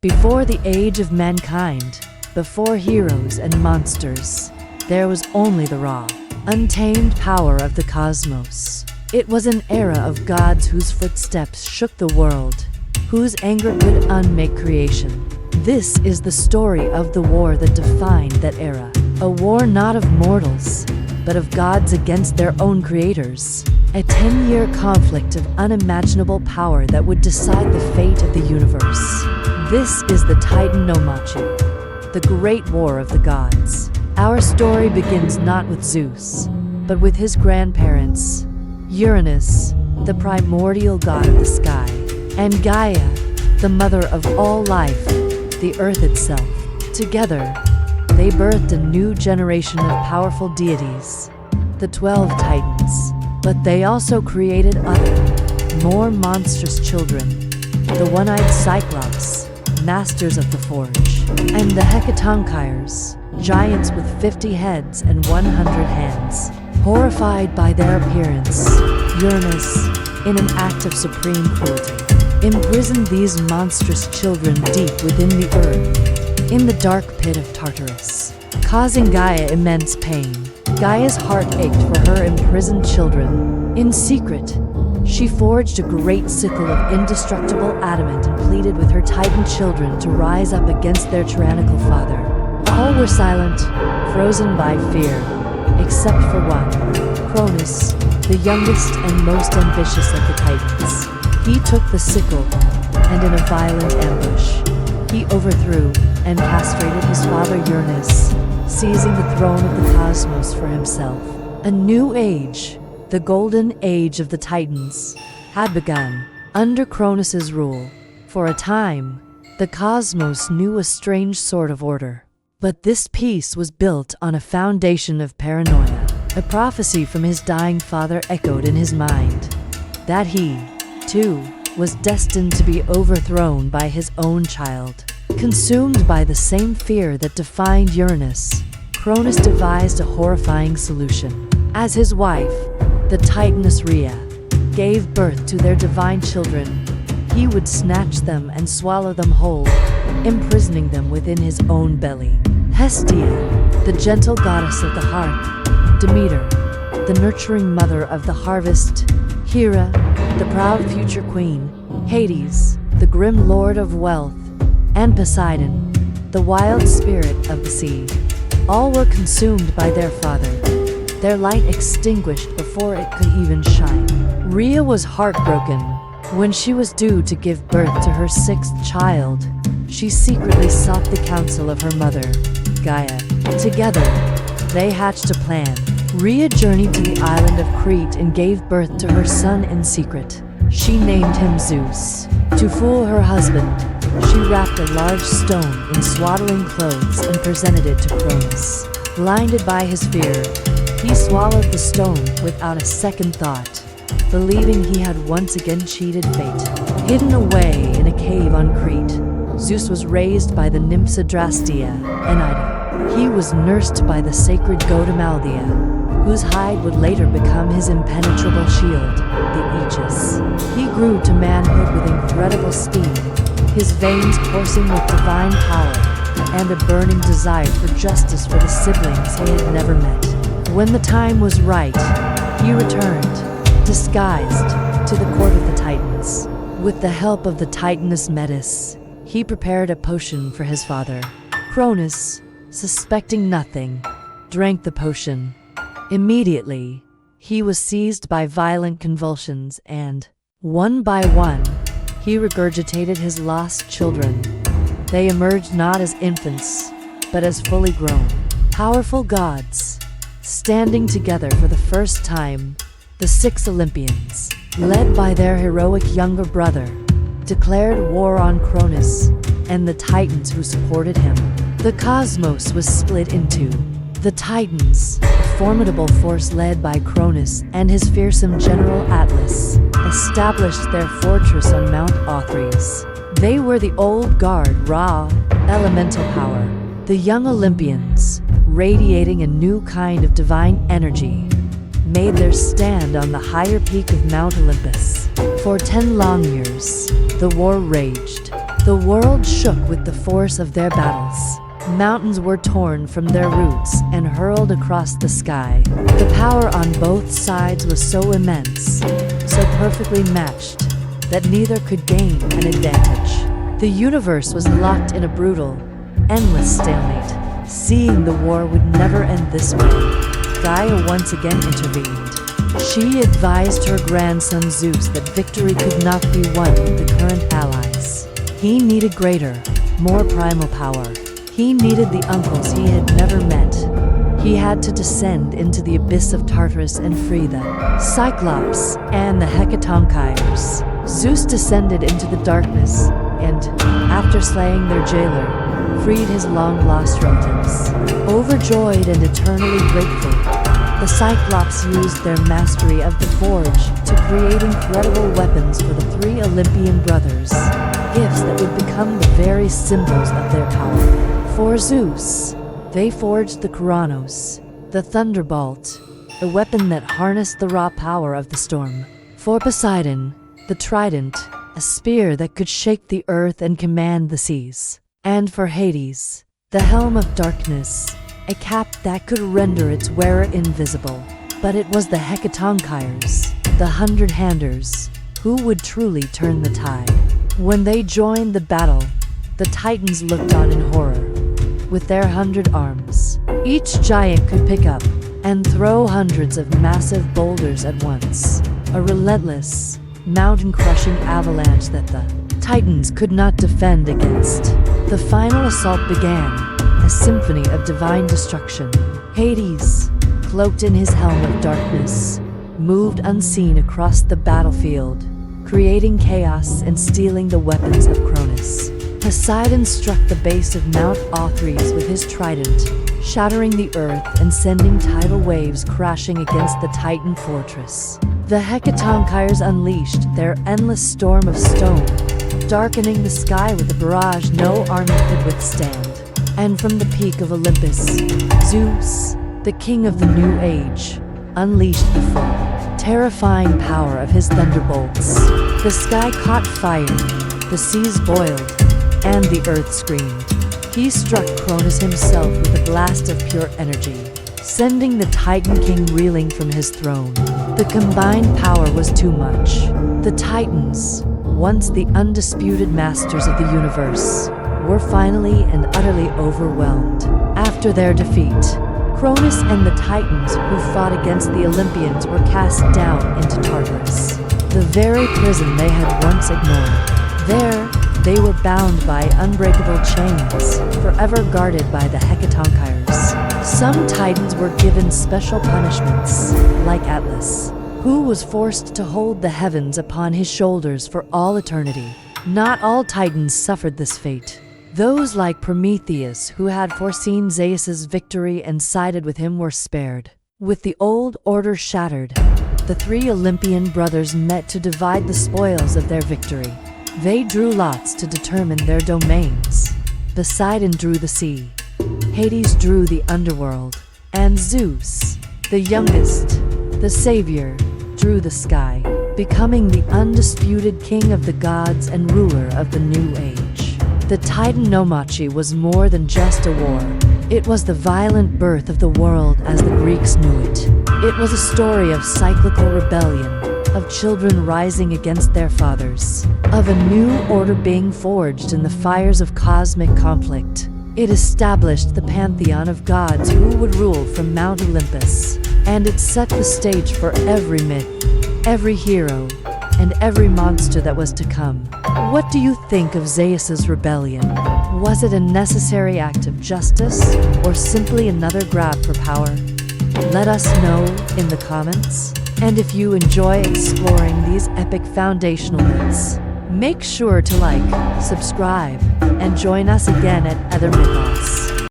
Before the age of mankind, before heroes and monsters, there was only the raw, untamed power of the cosmos. It was an era of gods whose footsteps shook the world, whose anger could unmake creation. This is the story of the war that defined that era. A war not of mortals, but of gods against their own creators. A 10-year conflict of unimaginable power that would decide the fate of the universe. This is the Titanomachy, the great war of the gods. Our story begins not with Zeus, but with his grandparents, Uranus, the primordial god of the sky, and Gaia, the mother of all life, the earth itself. Together, they birthed a new generation of powerful deities, the 12 Titans. But they also created other, more monstrous children, the one-eyed Cyclops, masters of the forge, and the Hecatonchires, giants with 50 heads and 100 hands. Horrified by their appearance, Uranus, in an act of supreme cruelty, imprisoned these monstrous children deep within the earth, in the dark pit of Tartarus, causing Gaia immense pain. Gaia's heart ached for her imprisoned children. In secret, she forged a great sickle of indestructible adamant and pleaded with her Titan children to rise up against their tyrannical father. All were silent, frozen by fear, except for one, Cronus, the youngest and most ambitious of the Titans. He took the sickle, and in a violent ambush, he overthrew and castrated his father Uranus, seizing the throne of the cosmos for himself. A new age, the golden age of the Titans, had begun. Under Cronus's rule, for a time, the cosmos knew a strange sort of order. But this peace was built on a foundation of paranoia. A prophecy from his dying father echoed in his mind, that he, too, was destined to be overthrown by his own child. Consumed by the same fear that defined Uranus, Cronus devised a horrifying solution. As his wife, the Titaness Rhea, gave birth to their divine children, he would snatch them and swallow them whole, imprisoning them within his own belly. Hestia, the gentle goddess of the hearth, Demeter, the nurturing mother of the harvest, Hera, the proud future queen, Hades, the grim lord of wealth, and Poseidon, the wild spirit of the sea. All were consumed by their father, their light extinguished before it could even shine. Rhea was heartbroken. When she was due to give birth to her 6th child, she secretly sought the counsel of her mother, Gaia. Together, they hatched a plan. Rhea journeyed to the island of Crete and gave birth to her son in secret. She named him Zeus. To fool her husband, she wrapped a large stone in swaddling clothes and presented it to Cronus. Blinded by his fear, he swallowed the stone without a second thought, believing he had once again cheated fate. Hidden away in a cave on Crete, Zeus was raised by the nymphs Adrastea and Ida. He was nursed by the sacred goat Amalthea, whose hide would later become his impenetrable shield, the Aegis. He grew to manhood with incredible speed, his veins coursing with divine power, and a burning desire for justice for the siblings he had never met. When the time was right, he returned, disguised, to the court of the Titans. With the help of the Titaness Metis, he prepared a potion for his father. Cronus, suspecting nothing, drank the potion. Immediately, he was seized by violent convulsions and, one by one, he regurgitated his lost children. They emerged not as infants, but as fully grown, powerful gods. Standing together for the first time, the 6 Olympians, led by their heroic younger brother, declared war on Cronus and the Titans who supported him. The cosmos was split into the Titans, a formidable force led by Cronus and his fearsome general Atlas, established their fortress on Mount Olympus. They were the old guard, raw, elemental power. The young Olympians, radiating a new kind of divine energy, made their stand on the higher peak of Mount Olympus. For 10 long years, the war raged. The world shook with the force of their battles. Mountains were torn from their roots and hurled across the sky. The power on both sides was so immense, so perfectly matched, that neither could gain an advantage. The universe was locked in a brutal, endless stalemate. Seeing the war would never end this way, Gaia once again intervened. She advised her grandson Zeus that victory could not be won with the current allies. He needed greater, more primal power. He needed the uncles he had never met. He had to descend into the abyss of Tartarus and free the Cyclops and the Hecatonchires. Zeus descended into the darkness and, after slaying their jailer, freed his long-lost relatives. Overjoyed and eternally grateful, the Cyclops used their mastery of the forge to create incredible weapons for the three Olympian brothers, gifts that would become the very symbols of their power. For Zeus, they forged the Cronus, the thunderbolt, a weapon that harnessed the raw power of the storm. For Poseidon, the trident, a spear that could shake the earth and command the seas. And for Hades, the helm of darkness, a cap that could render its wearer invisible. But it was the Hecatonchires, the hundred-handers, who would truly turn the tide. When they joined the battle, the Titans looked on in horror. With their 100 arms, each giant could pick up and throw hundreds of massive boulders at once. A relentless, mountain-crushing avalanche that the Titans could not defend against. The final assault began, a symphony of divine destruction. Hades, cloaked in his helm of darkness, moved unseen across the battlefield, creating chaos and stealing the weapons of Cronus. Poseidon struck the base of Mount Olympus with his trident, shattering the earth and sending tidal waves crashing against the Titan fortress. The Hecatonchires unleashed their endless storm of stone, darkening the sky with a barrage no army could withstand. And from the peak of Olympus, Zeus, the king of the new age, unleashed the full, terrifying power of his thunderbolts. The sky caught fire, the seas boiled, and the earth screamed. He struck Cronus himself with a blast of pure energy, sending the Titan King reeling from his throne. The combined power was too much. The Titans, once the undisputed masters of the universe, were finally and utterly overwhelmed. After their defeat, Cronus and the Titans who fought against the Olympians were cast down into Tartarus, the very prison they had once ignored. There, they were bound by unbreakable chains, forever guarded by the Hecatonchires. Some Titans were given special punishments, like Atlas, who was forced to hold the heavens upon his shoulders for all eternity. Not all Titans suffered this fate. Those like Prometheus, who had foreseen Zeus's victory and sided with him, were spared. With the old order shattered, the three Olympian brothers met to divide the spoils of their victory. They drew lots to determine their domains. Poseidon drew the sea, Hades drew the underworld, and Zeus, the youngest, the savior, drew the sky, becoming the undisputed king of the gods and ruler of the new age. The Titanomachy was more than just a war. It was the violent birth of the world as the Greeks knew it. It was a story of cyclical rebellion, of children rising against their fathers, of a new order being forged in the fires of cosmic conflict. It established the pantheon of gods who would rule from Mount Olympus, and it set the stage for every myth, every hero, and every monster that was to come. What do you think of Zeus's rebellion? Was it a necessary act of justice, or simply another grab for power? Let us know in the comments. And if you enjoy exploring these epic foundational myths, make sure to like, subscribe, and join us again at Aether Mythos.